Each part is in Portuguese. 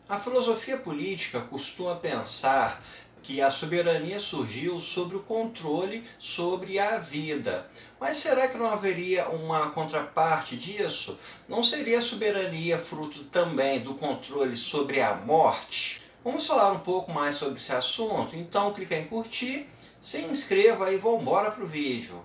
A filosofia política costuma pensar que a soberania surgiu sobre o controle sobre a vida. Mas será que não haveria uma contraparte disso? Não seria a soberania fruto também do controle sobre a morte? Vamos falar um pouco mais sobre esse assunto? Então clica em curtir, se inscreva e vamos embora para o vídeo.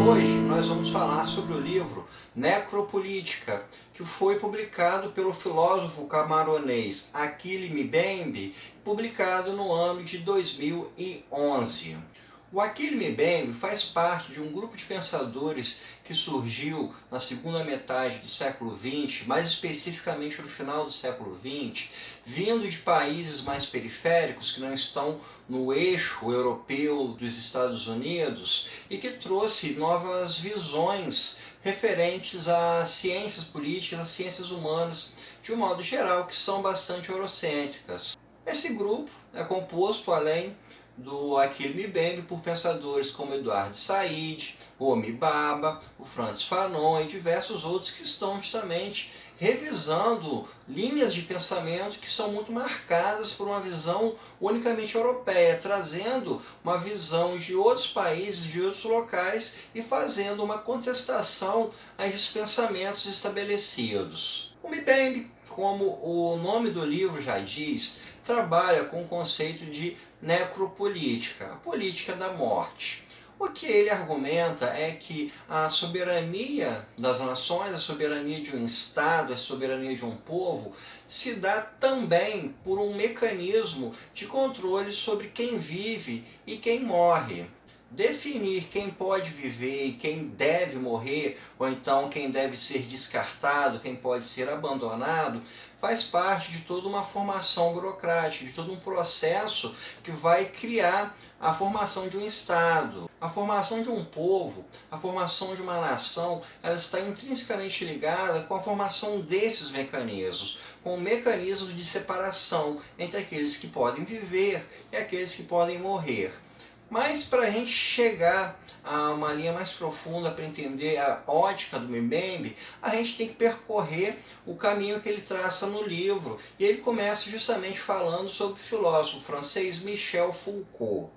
Hoje nós vamos falar sobre o livro Necropolítica, que foi publicado pelo filósofo camaronês Achille Mbembe, publicado no ano de 2011. O Achille Mbembe faz parte de um grupo de pensadores que surgiu na segunda metade do século XX, mais especificamente no final do século XX, vindo de países mais periféricos que não estão no eixo europeu dos Estados Unidos e que trouxe novas visões referentes às ciências políticas, às ciências humanas, de um modo geral, que são bastante eurocêntricas. Esse grupo é composto, além do Achille Mbembe, por pensadores como Eduardo Said, Homi Bhabha, o Frantz Fanon e diversos outros que estão justamente revisando linhas de pensamento que são muito marcadas por uma visão unicamente europeia, trazendo uma visão de outros países, de outros locais e fazendo uma contestação a esses pensamentos estabelecidos. O Mbembe, como o nome do livro já diz, trabalha com o conceito de necropolítica, a política da morte. O que ele argumenta é que a soberania das nações, a soberania de um Estado, a soberania de um povo, se dá também por um mecanismo de controle sobre quem vive e quem morre. Definir quem pode viver e quem deve morrer, ou então quem deve ser descartado, quem pode ser abandonado, faz parte de toda uma formação burocrática, de todo um processo que vai criar a formação de um Estado. A formação de um povo, a formação de uma nação, ela está intrinsecamente ligada com a formação desses mecanismos, com o mecanismo de separação entre aqueles que podem viver e aqueles que podem morrer. Mas para a gente chegar a uma linha mais profunda para entender a ótica do Mbembe, a gente tem que percorrer o caminho que ele traça no livro. E ele começa justamente falando sobre o filósofo francês Michel Foucault.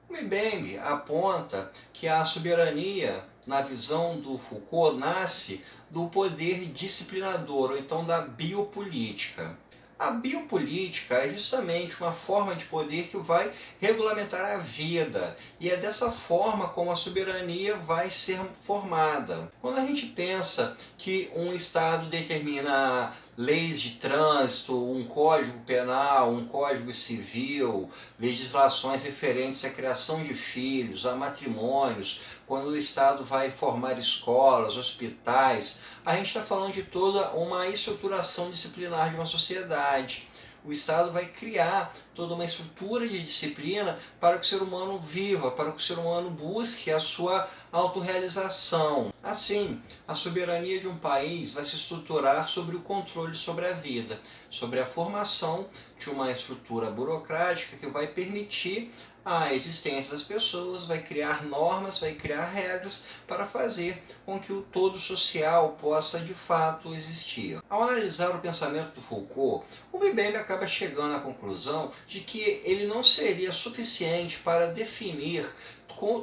O Mbembe aponta que a soberania, na visão do Foucault, nasce do poder disciplinador, ou então da biopolítica. A biopolítica é justamente uma forma de poder que vai regulamentar a vida, e é dessa forma como a soberania vai ser formada. Quando a gente pensa que um Estado determina leis de trânsito, um código penal, um código civil, legislações referentes à criação de filhos, a matrimônios, quando o Estado vai formar escolas, hospitais, a gente está falando de toda uma estruturação disciplinar de uma sociedade. O Estado vai criar toda uma estrutura de disciplina para que o ser humano viva, para que o ser humano busque a sua autorrealização. Assim, a soberania de um país vai se estruturar sobre o controle sobre a vida, sobre a formação de uma estrutura burocrática que vai permitir a existência das pessoas, vai criar normas, vai criar regras para fazer com que o todo social possa de fato existir. Ao analisar o pensamento do Foucault, o Mbembe acaba chegando à conclusão de que ele não seria suficiente para definir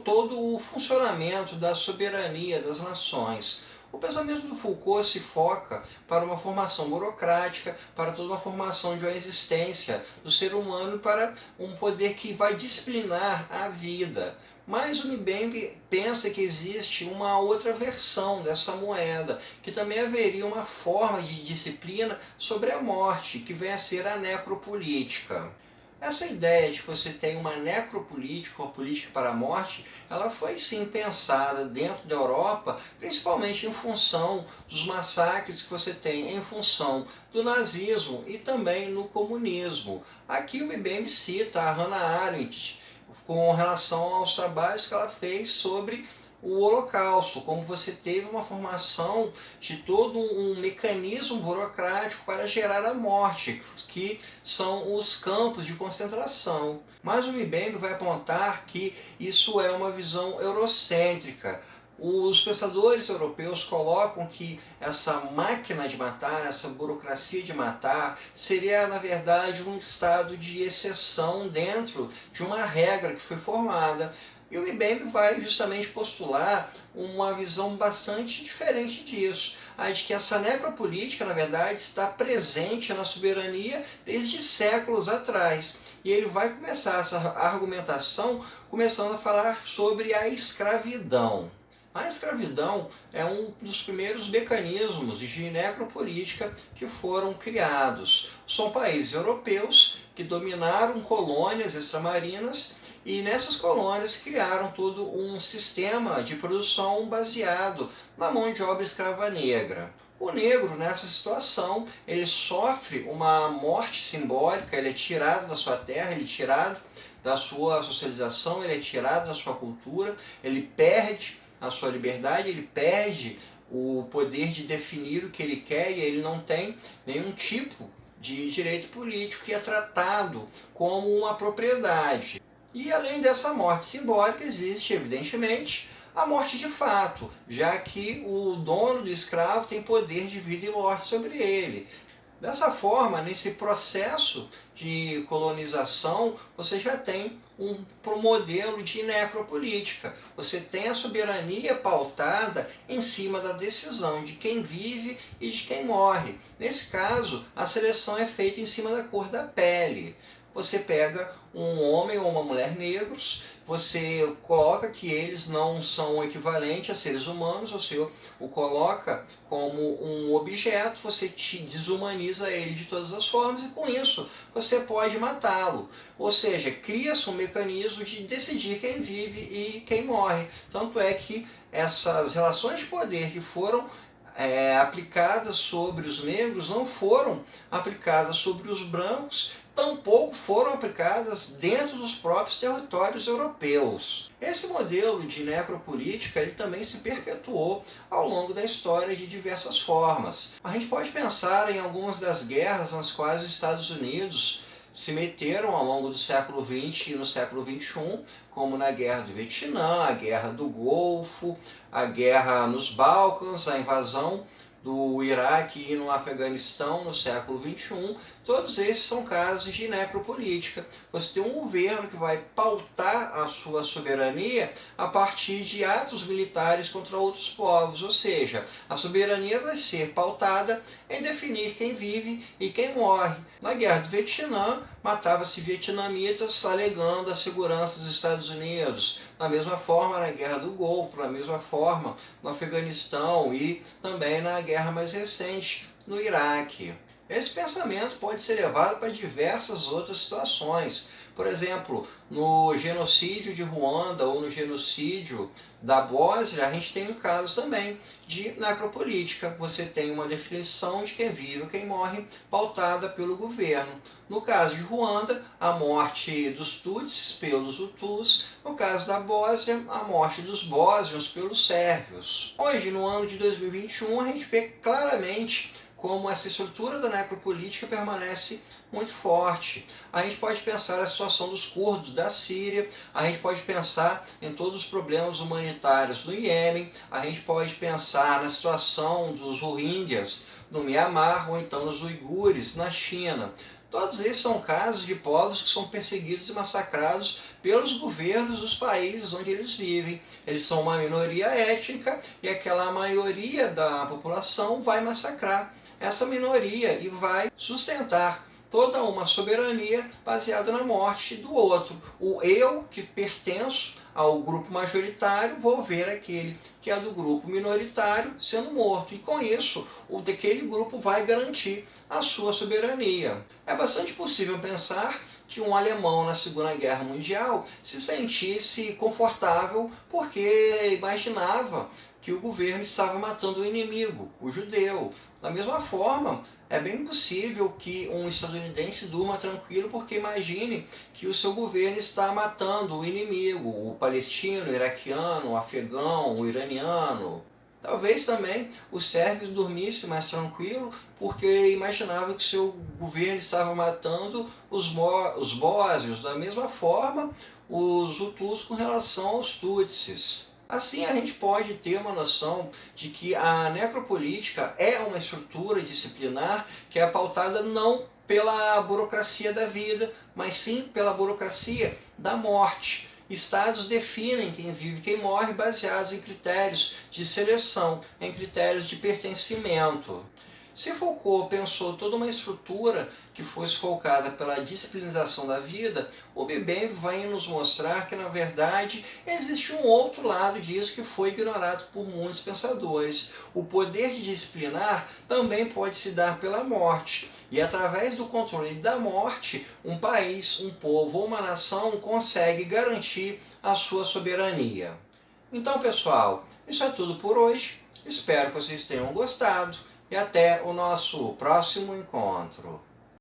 todo o funcionamento da soberania das nações. O pensamento do Foucault se foca para uma formação burocrática, para toda uma formação de uma existência do ser humano, para um poder que vai disciplinar a vida. Mas o Mbembe pensa que existe uma outra versão dessa moeda, que também haveria uma forma de disciplina sobre a morte, que vem a ser a necropolítica. Essa ideia de que você tem uma necropolítica, uma política para a morte, ela foi sim pensada dentro da Europa, principalmente em função dos massacres que você tem em função do nazismo e também no comunismo. Aqui o Mbembe cita a Hannah Arendt com relação aos trabalhos que ela fez sobre o Holocausto, como você teve uma formação de todo um mecanismo burocrático para gerar a morte, que são os campos de concentração. Mas o Mbembe vai apontar que isso é uma visão eurocêntrica. Os pensadores europeus colocam que essa máquina de matar, essa burocracia de matar, seria na verdade um estado de exceção dentro de uma regra que foi formada. E o Mbembe vai justamente postular uma visão bastante diferente disso, a de que essa necropolítica, na verdade, está presente na soberania desde séculos atrás. E ele vai começar essa argumentação começando a falar sobre a escravidão. A escravidão é um dos primeiros mecanismos de necropolítica que foram criados. São países europeus que dominaram colônias extramarinas e nessas colônias criaram todo um sistema de produção baseado na mão de obra escrava negra. O negro, nessa situação, ele sofre uma morte simbólica, ele é tirado da sua terra, ele é tirado da sua socialização, ele é tirado da sua cultura, ele perde a sua liberdade, ele perde o poder de definir o que ele quer e ele não tem nenhum tipo de direito político que é tratado como uma propriedade. E além dessa morte simbólica, existe, evidentemente, a morte de fato, já que o dono do escravo tem poder de vida e morte sobre ele. Dessa forma, nesse processo de colonização, você já tem um modelo de necropolítica. Você tem a soberania pautada em cima da decisão de quem vive e de quem morre. Nesse caso, a seleção é feita em cima da cor da pele. Você pega um homem ou uma mulher negros, você coloca que eles não são equivalentes a seres humanos, você o coloca como um objeto, você te desumaniza ele de todas as formas e com isso você pode matá-lo. Ou seja, cria-se um mecanismo de decidir quem vive e quem morre. Tanto é que essas relações de poder que foram aplicadas sobre os negros não foram aplicadas sobre os brancos, tampouco foram aplicadas dentro dos próprios territórios europeus. Esse modelo de necropolítica ele também se perpetuou ao longo da história de diversas formas. A gente pode pensar em algumas das guerras nas quais os Estados Unidos se meteram ao longo do século XX e no século XXI, como na Guerra do Vietnã, a Guerra do Golfo, a guerra nos Balcãs, a invasão do Iraque e no Afeganistão no século XXI, todos esses são casos de necropolítica. Você tem um governo que vai pautar a sua soberania a partir de atos militares contra outros povos, ou seja, a soberania vai ser pautada em definir quem vive e quem morre. Na Guerra do Vietnã, matava-se vietnamitas alegando a segurança dos Estados Unidos. Da mesma forma na Guerra do Golfo, da mesma forma no Afeganistão e também na guerra mais recente no Iraque. Esse pensamento pode ser levado para diversas outras situações. Por exemplo, no genocídio de Ruanda ou no genocídio da Bósnia, a gente tem um caso também de necropolítica. Você tem uma definição de quem vive e quem morre pautada pelo governo. No caso de Ruanda, a morte dos Tutsis pelos Hutus. No caso da Bósnia, a morte dos bósnios pelos sérvios. Hoje, no ano de 2021, a gente vê claramente como essa estrutura da necropolítica permanece muito forte. A gente pode pensar a situação dos curdos da Síria, a gente pode pensar em todos os problemas humanitários no Iêmen, a gente pode pensar na situação dos Rohingyas no Mianmar ou então nos uigures na China. Todos esses são casos de povos que são perseguidos e massacrados pelos governos dos países onde eles vivem. Eles são uma minoria étnica e aquela maioria da população vai massacrar essa minoria e vai sustentar toda uma soberania baseada na morte do outro. O eu, que pertenço ao grupo majoritário, vou ver aquele que é do grupo minoritário sendo morto. E com isso, o daquele grupo vai garantir a sua soberania. É bastante possível pensar que um alemão na Segunda Guerra Mundial se sentisse confortável porque imaginava que o governo estava matando o inimigo, o judeu. Da mesma forma, é bem possível que um estadunidense durma tranquilo porque imagine que o seu governo está matando o inimigo, o palestino, o iraquiano, o afegão, o iraniano. Talvez também os sérvios dormissem mais tranquilo porque imaginavam que seu governo estava matando os bósnios. Da mesma forma, os hutus com relação aos tutsis. Assim a gente pode ter uma noção de que a necropolítica é uma estrutura disciplinar que é pautada não pela burocracia da vida, mas sim pela burocracia da morte. Estados definem quem vive e quem morre baseados em critérios de seleção, em critérios de pertencimento. Se Foucault pensou toda uma estrutura que fosse focada pela disciplinização da vida, o Mbembe vai nos mostrar que, na verdade, existe um outro lado disso que foi ignorado por muitos pensadores. O poder de disciplinar também pode se dar pela morte, e através do controle da morte, um país, um povo ou uma nação consegue garantir a sua soberania. Então, pessoal, isso é tudo por hoje. Espero que vocês tenham gostado e até o nosso próximo encontro.